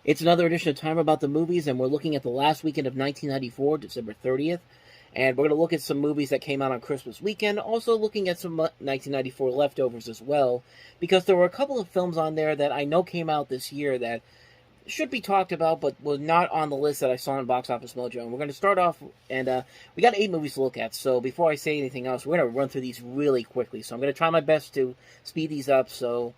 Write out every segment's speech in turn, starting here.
It's another edition of Time About the Movies, and we're looking at the last weekend of 1994, December 30th. And we're going to look at some movies that came out on Christmas weekend, also looking at some 1994 leftovers as well, because there were a couple of films on there that I know came out this year that should be talked about, but were not on the list that I saw on Box Office Mojo. And we're going to start off, and we got 8 movies to look at, so before I say anything else, we're going to run through these really quickly. So I'm going to try my best to speed these up, so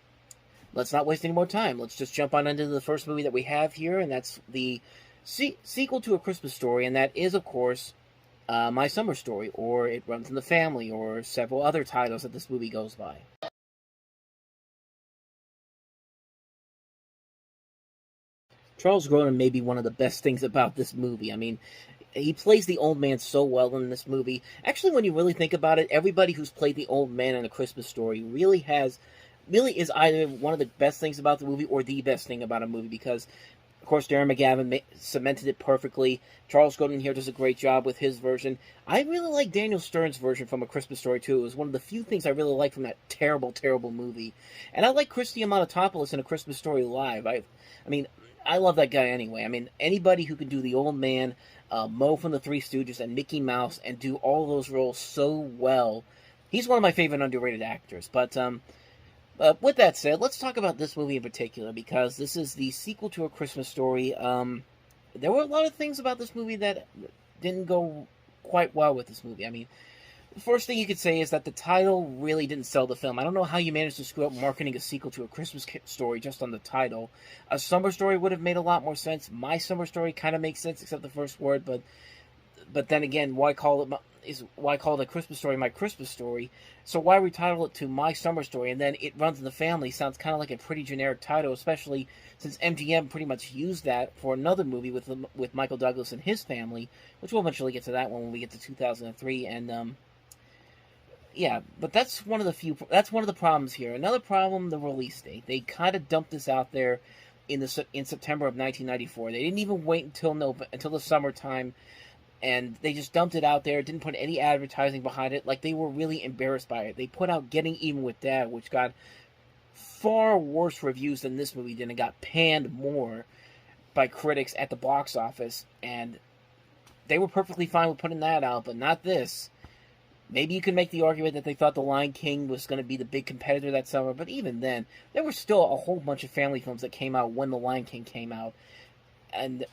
let's not waste any more time. Let's just jump on into the first movie that we have here, and that's the sequel to A Christmas Story, and that is, of course, My Summer Story, or It Runs in the Family, or several other titles that this movie goes by. Charles Grodin may be one of the best things about this movie. I mean, he plays the old man so well in this movie. Actually, when you really think about it, everybody who's played the old man in A Christmas Story really is either one of the best things about the movie or the best thing about a movie, because of course Darren McGavin cemented it perfectly. Charles Grodin here does a great job with his version. I really like Daniel Stern's version from A Christmas Story too. It was one of the few things I really liked from that terrible movie. And I like Christy Amanatopoulos in A Christmas Story live. I mean, I love that guy anyway. I mean, anybody who can do the old man, Mo from the Three Stooges, and Mickey Mouse, and do all those roles so well, he's one of my favorite underrated actors. But with that said, let's talk about this movie in particular, because this is the sequel to A Christmas Story. There were a lot of things about this movie that didn't go quite well with this movie. I mean, the first thing you could say is that the title really didn't sell the film. I don't know how you managed to screw up marketing a sequel to A Christmas Story just on the title. A Summer Story would have made a lot more sense. My Summer Story kind of makes sense, except the first word, but then again, why call it A Christmas Story My Christmas Story? So why retitle it to My Summer Story? And then It Runs in the Family sounds kind of like a pretty generic title, especially since MGM pretty much used that for another movie with Michael Douglas and his family, which we'll eventually get to that one when we get to 2003. And yeah, but that's one of the problems here. Another problem, the release date. They kind of dumped this out there in September of 1994. They didn't even wait until the summertime, and they just dumped it out there. Didn't put any advertising behind it. Like, they were really embarrassed by it. They put out Getting Even with Dad, which got far worse reviews than this movie did, and got panned more by critics at the box office. And they were perfectly fine with putting that out, but not this. Maybe you could make the argument that they thought The Lion King was going to be the big competitor that summer, but even then, there were still a whole bunch of family films that came out when The Lion King came out. And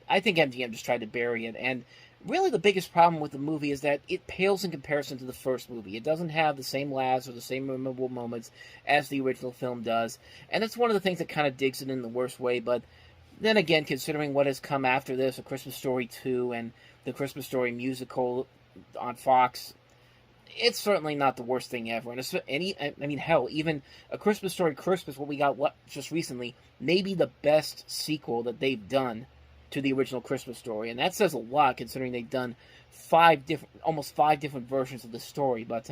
I think MGM just tried to bury it. And really the biggest problem with the movie is that it pales in comparison to the first movie. It doesn't have the same laughs or the same memorable moments as the original film does. And that's one of the things that kind of digs it in the worst way. But then again, considering what has come after this, A Christmas Story 2 and the Christmas Story musical on Fox, it's certainly not the worst thing ever. And hell, even A Christmas Story Christmas, what we got just recently, may be the best sequel that they've done to the original Christmas Story. And that says a lot, considering they've done almost five different versions of the story. But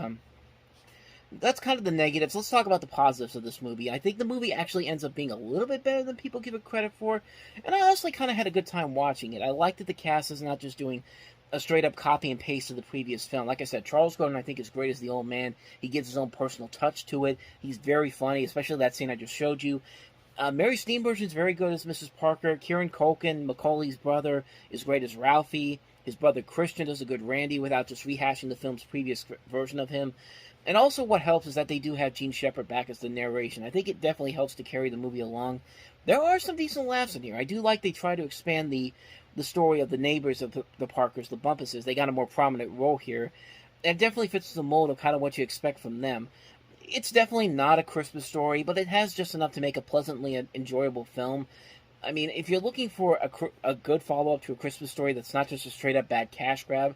that's kind of the negatives. Let's talk about the positives of this movie. I think the movie actually ends up being a little bit better than people give it credit for. And I honestly kind of had a good time watching it. I liked that the cast is not just doing a straight-up copy and paste of the previous film. Like I said, Charles Grodin, I think, is great as the old man. He gives his own personal touch to it. He's very funny, especially that scene I just showed you. Mary Steenburgen's very good as Mrs. Parker. Kieran Culkin, Macaulay's brother, is great as Ralphie. His brother Christian does a good Randy without just rehashing the film's previous version of him. And also what helps is that they do have Gene Shepard back as the narration. I think it definitely helps to carry the movie along. There are some decent laughs in here. I do like they try to expand the story of the neighbors of the Parkers, the Bumpuses. They got a more prominent role here. It definitely fits the mold of kind of what you expect from them. It's definitely not a Christmas Story, but it has just enough to make a pleasantly enjoyable film. I mean, if you're looking for a good follow-up to A Christmas Story that's not just a straight-up bad cash grab,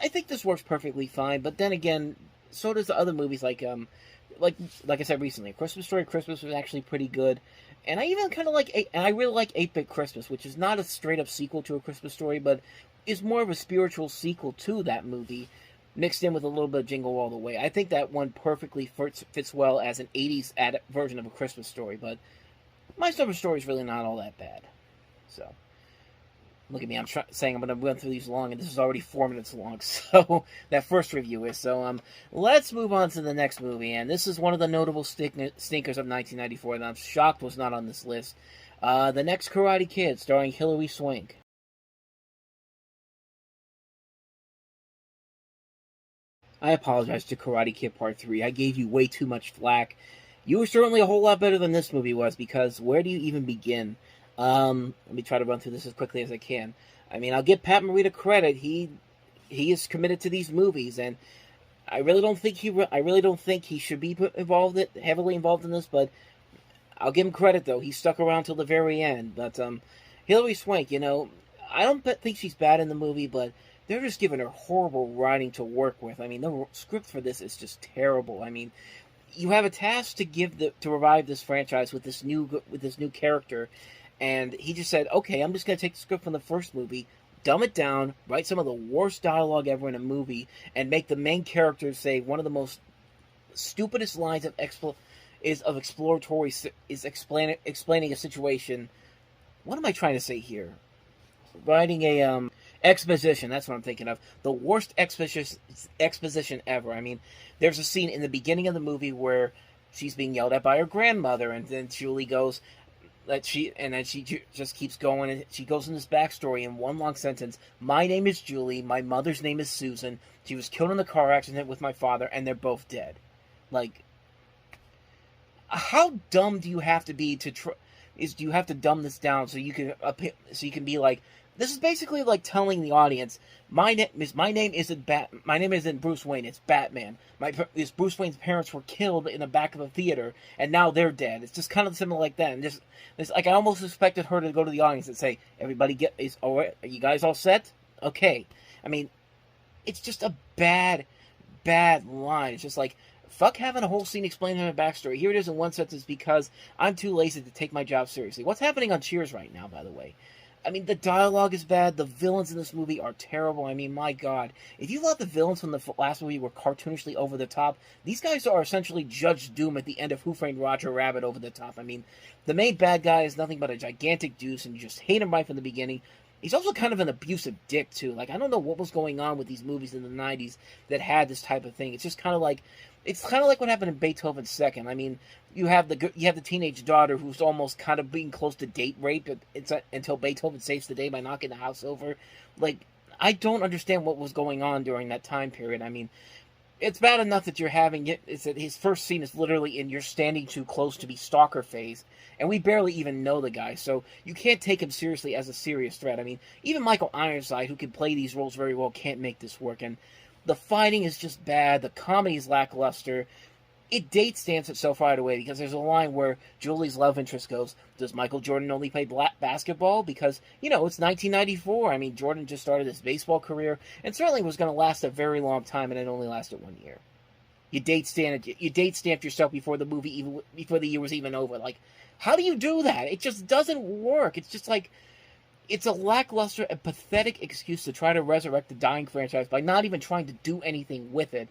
I think this works perfectly fine. But then again, so does the other movies like I said recently, A Christmas Story Christmas was actually pretty good. And I even kind of I really like 8-Bit Christmas, which is not a straight-up sequel to A Christmas Story, but is more of a spiritual sequel to that movie, mixed in with a little bit of Jingle All the Way. I think that one perfectly fits well as an 80s version of A Christmas Story, but My Summer Story is really not all that bad. So, look at me, I'm saying I'm going to run through these long, and this is already 4 minutes long, so that first review is. So, let's move on to the next movie, and this is one of the notable stinkers of 1994 that I'm shocked was not on this list. The next Karate Kid, starring Hilary Swank. I apologize to Karate Kid Part 3. I gave you way too much flack. You were certainly a whole lot better than this movie was, because where do you even begin? Let me try to run through this as quickly as I can. I mean, I'll give Pat Morita credit. He is committed to these movies, and I really don't think he should be heavily involved in this, but I'll give him credit, though. He stuck around till the very end. But Hilary Swank, I don't think she's bad in the movie, but they're just giving her horrible writing to work with. I mean, the script for this is just terrible. I mean, you have a task to revive this franchise with this new character, and he just said, "Okay, I'm just going to take the script from the first movie, dumb it down, write some of the worst dialogue ever in a movie, and make the main character say one of the most stupidest lines of explaining a situation." What am I trying to say here? Writing a exposition. That's what I'm thinking of. The worst exposition ever. I mean, there's a scene in the beginning of the movie where she's being yelled at by her grandmother, and then Julie goes she just keeps going, and she goes in this backstory in one long sentence. "My name is Julie. My mother's name is Susan. She was killed in a car accident with my father, and they're both dead." Like, how dumb do you have to be do you have to dumb this down so you can be like, this is basically like telling the audience, my name isn't Bruce Wayne, it's Batman. Bruce Wayne's parents were killed in the back of a theater, and now they're dead. It's just kind of similar like that, and just like I almost expected her to go to the audience and say, "Everybody all right? Are you guys all set? Okay." I mean, it's just a bad line. It's just like, fuck having a whole scene explaining her backstory. Here it is in one sentence because I'm too lazy to take my job seriously. What's happening on Cheers right now, by the way? I mean, the dialogue is bad. The villains in this movie are terrible. I mean, my God. If you thought the villains from the last movie were cartoonishly over the top, these guys are essentially Judge Doom at the end of Who Framed Roger Rabbit over the top. I mean, the main bad guy is nothing but a gigantic deuce, and you just hate him right from the beginning. He's also kind of an abusive dick, too. Like, I don't know what was going on with these movies in the 90s that had this type of thing. It's just kind of like... It's kind of like what happened in Beethoven's Second. I mean, you have the teenage daughter who's almost kind of being close to date rape until Beethoven saves the day by knocking the house over. Like, I don't understand what was going on during that time period. I mean, it's bad enough that you're having it. It's that his first scene is literally in "you're standing too close to be stalker" phase, and we barely even know the guy, so you can't take him seriously as a serious threat. I mean, even Michael Ironside, who can play these roles very well, can't make this work, and the fighting is just bad. The comedy is lackluster. It date stamps itself right away because there's a line where Julie's love interest goes, "Does Michael Jordan only play basketball?" Because, it's 1994. I mean, Jordan just started his baseball career and certainly was going to last a very long time, and it only lasted 1 year. You date stamped yourself before the year was even over. Like, how do you do that? It just doesn't work. It's just like, it's a lackluster and pathetic excuse to try to resurrect the dying franchise by not even trying to do anything with it.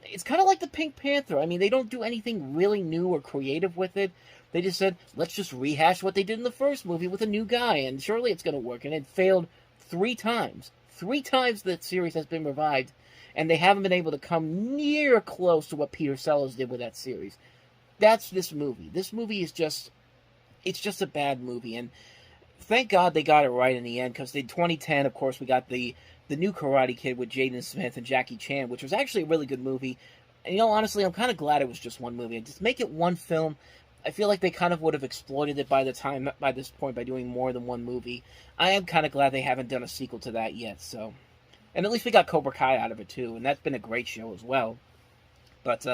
It's kind of like the Pink Panther. I mean, they don't do anything really new or creative with it. They just said, let's just rehash what they did in the first movie with a new guy, and surely it's going to work. And it failed 3 times. 3 times the series has been revived, and they haven't been able to come near close to what Peter Sellers did with that series. That's this movie. This movie is just a bad movie, and thank God they got it right in the end, because in 2010, of course, we got the new Karate Kid with Jaden Smith and Jackie Chan, which was actually a really good movie. And, honestly, I'm kind of glad it was just one movie. And just make it one film. I feel like they kind of would have exploited it by this point by doing more than one movie. I am kind of glad they haven't done a sequel to that yet, so. And at least we got Cobra Kai out of it, too, and that's been a great show as well. But,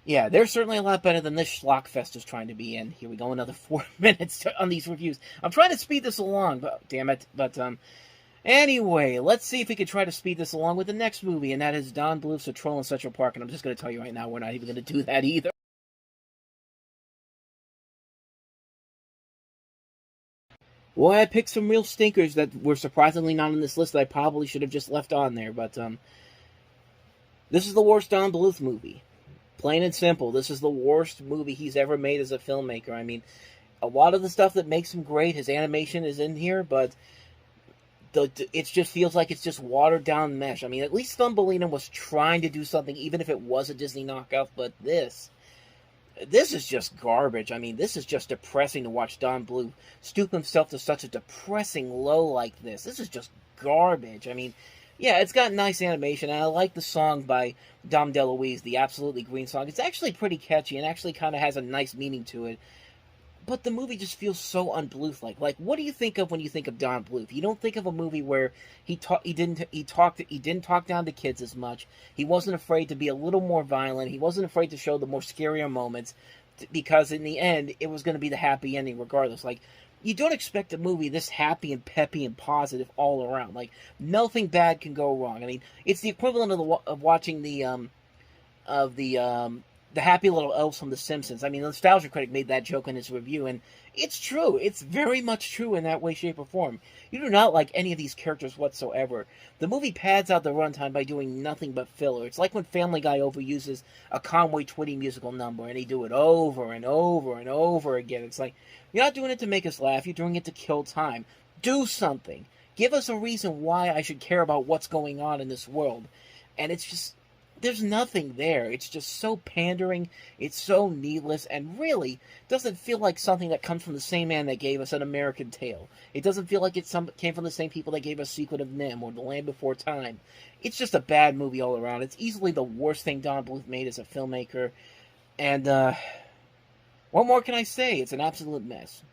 yeah, they're certainly a lot better than this schlockfest is trying to be in. Here we go, another 4 minutes on these reviews. I'm trying to speed this along, but damn it. But, anyway, let's see if we can try to speed this along with the next movie, and that is Don Bluth's A Troll in Central Park, and I'm just going to tell you right now, we're not even going to do that either. Well, I picked some real stinkers that were surprisingly not on this list that I probably should have just left on there, but, this is the worst Don Bluth movie. Plain and simple, this is the worst movie he's ever made as a filmmaker. I mean, a lot of the stuff that makes him great, his animation is in here, but it just feels like it's just watered down mesh. I mean, at least Thumbelina was trying to do something, even if it was a Disney knockoff, but this This is just garbage. I mean, this is just depressing to watch Don Bluth stoop himself to such a depressing low like this. This is just garbage. I mean, yeah, it's got nice animation, and I like the song by Dom DeLuise, the Absolutely Green song. It's actually pretty catchy and actually kind of has a nice meaning to it. But the movie just feels so un-Bluth-like. Like, what do you think of when you think of Don Bluth? You don't think of a movie where he didn't talk down to kids as much. He wasn't afraid to be a little more violent. He wasn't afraid to show the more scarier moments, because in the end, it was going to be the happy ending regardless. Like, you don't expect a movie this happy and peppy and positive all around. Like, nothing bad can go wrong. I mean, it's the equivalent of watching the happy little elves from The Simpsons. I mean, the Nostalgia Critic made that joke in his review, and it's true. It's very much true in that way, shape, or form. You do not like any of these characters whatsoever. The movie pads out the runtime by doing nothing but filler. It's like when Family Guy overuses a Conway Twitty musical number, and they do it over and over and over again. It's like, you're not doing it to make us laugh. You're doing it to kill time. Do something. Give us a reason why I should care about what's going on in this world. And it's just, there's nothing there. It's just so pandering, it's so needless, and really doesn't feel like something that comes from the same man that gave us An American Tail. It doesn't feel like it came from the same people that gave us Secret of Nim or The Land Before Time. It's just a bad movie all around. It's easily the worst thing Don Bluth made as a filmmaker. And, what more can I say? It's an absolute mess.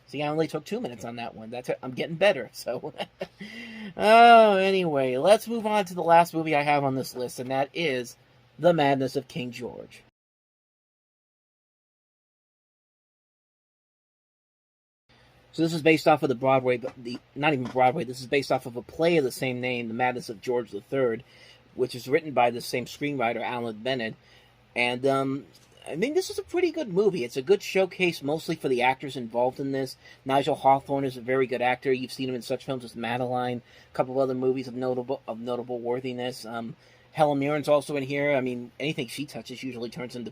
See, I only took 2 minutes on that one. That's it. I'm getting better, so. Oh, anyway, let's move on to the last movie I have on this list, and that is The Madness of King George. So this is based off of the Broadway, but not even Broadway, this is based off of a play of the same name, The Madness of George III, which is written by the same screenwriter, Alan Bennett. And, I mean, this is a pretty good movie. It's a good showcase mostly for the actors involved in this. Nigel Hawthorne is a very good actor. You've seen him in such films as Madeline, a couple of other movies of notable worthiness. Helen Mirren's also in here. I mean, anything she touches usually turns into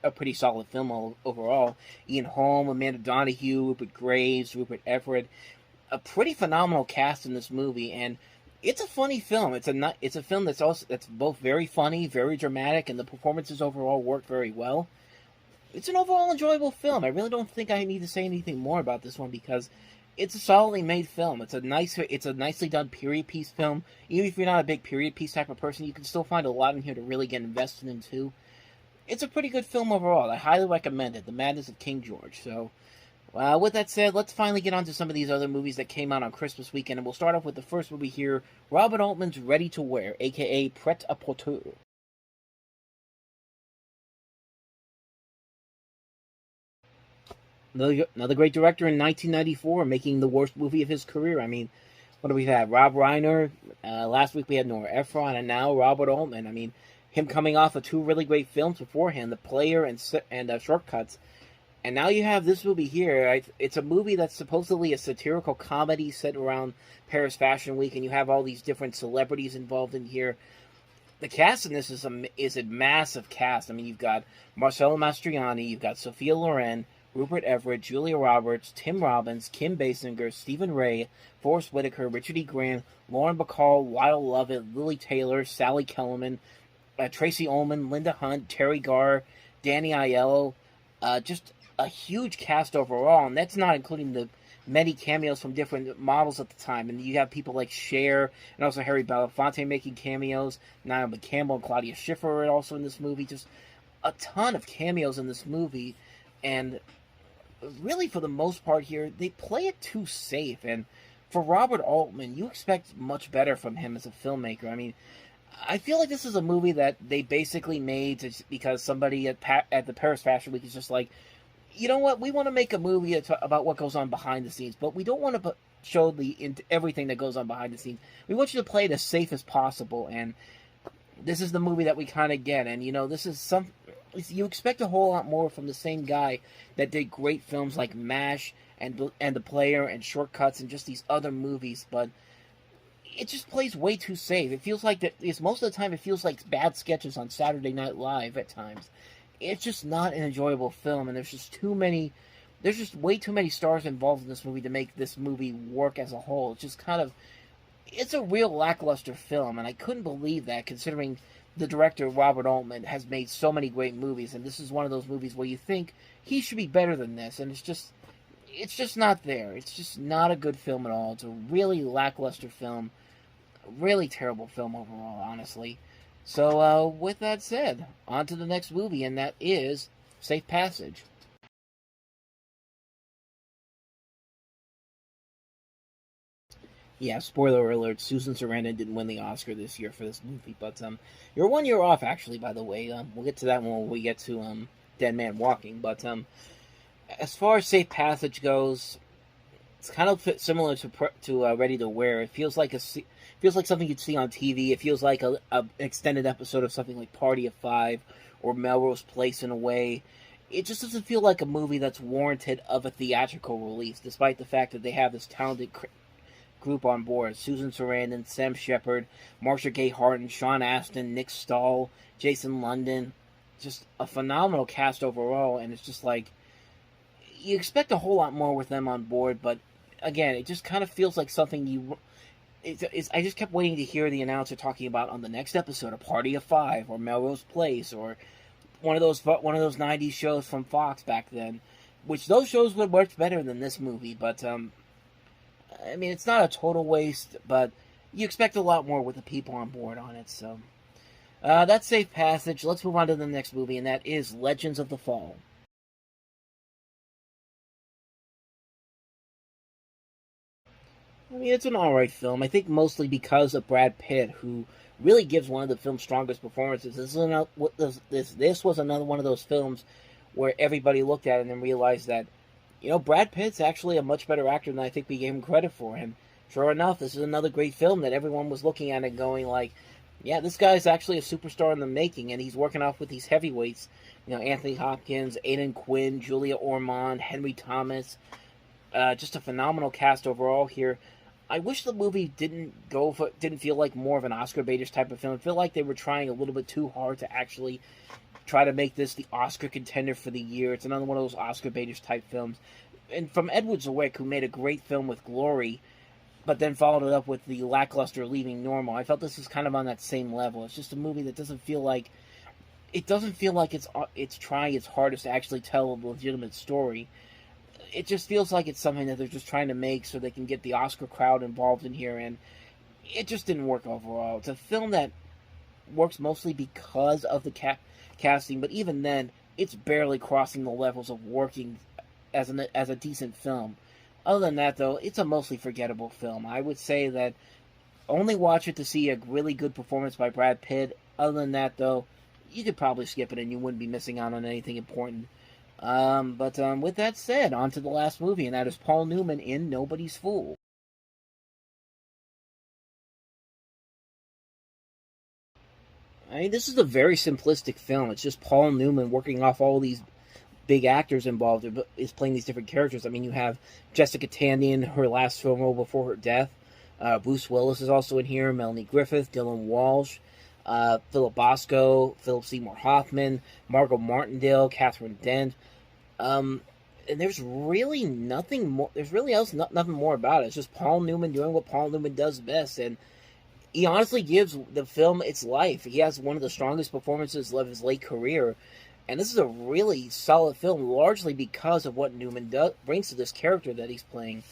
a pretty solid film overall. Ian Holm, Amanda Donahue, Rupert Graves, Rupert Everett. A pretty phenomenal cast in this movie, and it's a funny film. It's a film that's both very funny, very dramatic, and the performances overall work very well. It's an overall enjoyable film. I really don't think I need to say anything more about this one because it's a solidly made film. It's a nicely done period piece film. Even if you're not a big period piece type of person, you can still find a lot in here to really get invested into. It's a pretty good film overall. I highly recommend it. The Madness of King George. So, with that said, let's finally get on to some of these other movies that came out on Christmas weekend, and we'll start off with the first movie here, Robert Altman's Ready to Wear, aka Pret-a-Porter. Another great director in 1994, making the worst movie of his career. I mean, what do we have? Rob Reiner. Last week we had Nora Ephron, and now Robert Altman. I mean, him coming off of two really great films beforehand, The Player and Shortcuts. And now you have this movie here. It's a movie that's supposedly a satirical comedy set around Paris Fashion Week, and you have all these different celebrities involved in here. The cast in this is a massive cast. I mean, you've got Marcello Mastroianni, you've got Sophia Loren, Rupert Everett, Julia Roberts, Tim Robbins, Kim Basinger, Stephen Ray, Forrest Whitaker, Richard E. Grant, Lauren Bacall, Lyle Lovett, Lily Taylor, Sally Kellerman, Tracy Ullman, Linda Hunt, Terry Garr, Danny Aiello, just a huge cast overall, and that's not including the many cameos from different models at the time. And you have people like Cher and also Harry Belafonte making cameos. Naomi Campbell and Claudia Schiffer are also in this movie. Just a ton of cameos in this movie, and really for the most part here, they play it too safe. And for Robert Altman, you expect much better from him as a filmmaker. I mean, I feel like this is a movie that they basically made because somebody at the Paris Fashion Week is just like, you know what, we want to make a movie about what goes on behind the scenes, but we don't want to show everything that goes on behind the scenes. We want you to play it as safe as possible, and this is the movie that we kind of get. And, you know, you expect a whole lot more from the same guy that did great films like MASH and The Player and Shortcuts and just these other movies, but it just plays way too safe. It feels like most of the time it feels like bad sketches on Saturday Night Live at times. It's just not an enjoyable film, and there's just way too many stars involved in this movie to make this movie work as a whole. It's just it's a real lackluster film, and I couldn't believe that, considering the director Robert Altman has made so many great movies, and this is one of those movies where you think he should be better than this, and it's just not there. It's just not a good film at all. It's a really lackluster film, a really terrible film overall, honestly. So, with that said, on to the next movie, and that is Safe Passage. Yeah, spoiler alert, Susan Sarandon didn't win the Oscar this year for this movie, but you're 1 year off, actually, by the way. We'll get to that when we get to Dead Man Walking, but as far as Safe Passage goes, it's kind of similar to Ready to Wear. It feels like something you'd see on TV. It feels like an extended episode of something like Party of Five or Melrose Place in a way. It just doesn't feel like a movie that's warranted of a theatrical release, despite the fact that they have this talented group on board. Susan Sarandon, Sam Shepard, Marcia Gay Harden, Sean Astin, Nick Stahl, Jason London. Just a phenomenal cast overall, and it's just like, you expect a whole lot more with them on board, but again, it just kind of feels like something I just kept waiting to hear the announcer talking about on the next episode, A Party of Five, or Melrose Place, or one of those '90s shows from Fox back then, which those shows would work better than this movie. But I mean, it's not a total waste, but you expect a lot more with the people on board on it. So that's Safe Passage. Let's move on to the next movie, and that is Legends of the Fall. I mean, it's an alright film. I think mostly because of Brad Pitt, who really gives one of the film's strongest performances. This was another one of those films where everybody looked at it and realized that, Brad Pitt's actually a much better actor than I think we gave him credit for. And sure enough, this is another great film that everyone was looking at and going like, yeah, this guy's actually a superstar in the making, and he's working off with these heavyweights. Anthony Hopkins, Aidan Quinn, Julia Ormond, Henry Thomas. Just a phenomenal cast overall here. I wish the movie didn't feel like more of an Oscar baiters type of film. I feel like they were trying a little bit too hard to actually try to make this the Oscar contender for the year. It's another one of those Oscar baiters type films. And from Edward Zwick, who made a great film with Glory, but then followed it up with the lackluster Leaving Normal, I felt this was kind of on that same level. It's just a movie that doesn't feel like it's trying its hardest to actually tell a legitimate story. It just feels like it's something that they're just trying to make so they can get the Oscar crowd involved in here, and it just didn't work overall. It's a film that works mostly because of the casting, but even then, it's barely crossing the levels of working as a decent film. Other than that, though, it's a mostly forgettable film. I would say that only watch it to see a really good performance by Brad Pitt. Other than that, though, you could probably skip it and you wouldn't be missing out on anything important. But with that said, on to the last movie, and that is Paul Newman in Nobody's Fool. I mean, this is a very simplistic film. It's just Paul Newman working off all these big actors involved is playing these different characters. I mean, you have Jessica Tandy in her last film role before her death. Bruce Willis is also in here. Melanie Griffith, Dylan Walsh, Philip Bosco, Philip Seymour Hoffman, Margot Martindale, Catherine Dent. And there's really nothing more. There's really nothing more about it. It's just Paul Newman doing what Paul Newman does best, and he honestly gives the film its life. He has one of the strongest performances of his late career, and this is a really solid film, largely because of what Newman brings to this character that he's playing.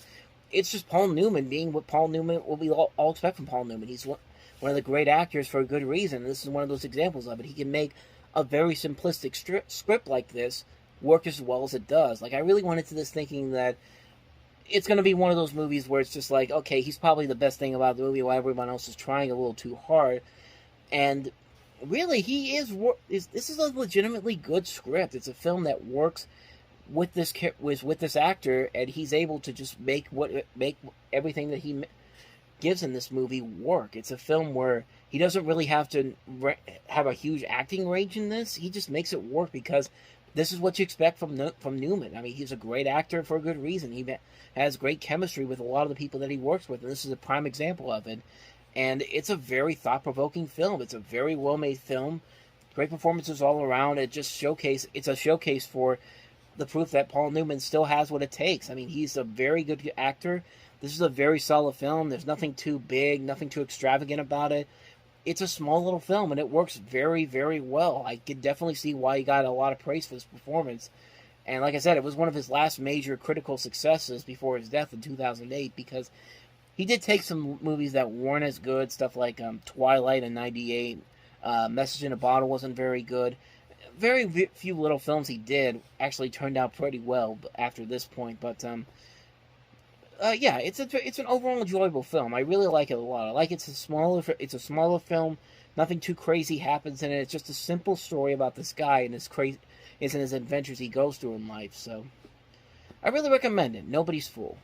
It's just Paul Newman being what Paul Newman, what we all expect from Paul Newman. He's one of the great actors for a good reason. This is one of those examples of it. He can make a very simplistic script like this work as well as it does. Like, I really went into this thinking that it's going to be one of those movies where it's just like, okay, he's probably the best thing about the movie while everyone else is trying a little too hard. And really, he is. This is a legitimately good script. It's a film that works with this actor, and he's able to just make everything that he gives in this movie work. It's a film where he doesn't really have to have a huge acting range in this. He just makes it work because this is what you expect from Newman. I mean, he's a great actor for a good reason. He has great chemistry with a lot of the people that he works with, and this is a prime example of it. And it's a very thought-provoking film. It's a very well-made film. Great performances all around. It's a showcase for the proof that Paul Newman still has what it takes. I mean, he's a very good actor. This is a very solid film. There's nothing too big, nothing too extravagant about it. it's a small little film, and it works very, very well. I could definitely see why he got a lot of praise for this performance. And like I said, it was one of his last major critical successes before his death in 2008, because he did take some movies that weren't as good, stuff like Twilight in '98, Message in a Bottle wasn't very good. Very few little films he did actually turned out pretty well after this point, but yeah, it's an overall enjoyable film. I really like it a lot. I like it's a smaller film. Nothing too crazy happens in it. It's just a simple story about this guy and his adventures he goes through in life. So I really recommend it. Nobody's Fool.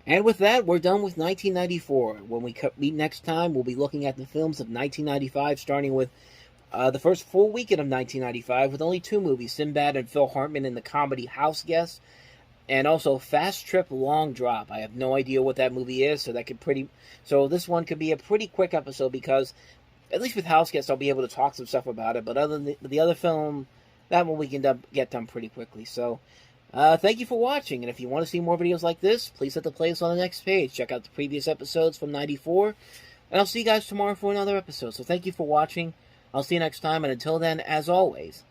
And with that, we're done with 1994. When we meet next time, we'll be looking at the films of 1995, starting with the first full weekend of 1995 with only two movies, Sinbad and Phil Hartman in the comedy House Guest, and also Fast Trip Long Drop. I have no idea what that movie is, so this one could be a pretty quick episode, because at least with House Guest I'll be able to talk some stuff about it, but other than the other film, that one we can get done pretty quickly. So thank you for watching, and if you want to see more videos like this, please hit the playlist on the next page. Check out the previous episodes from 94, and I'll see you guys tomorrow for another episode. So thank you for watching. I'll see you next time, and until then, as always,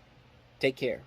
take care.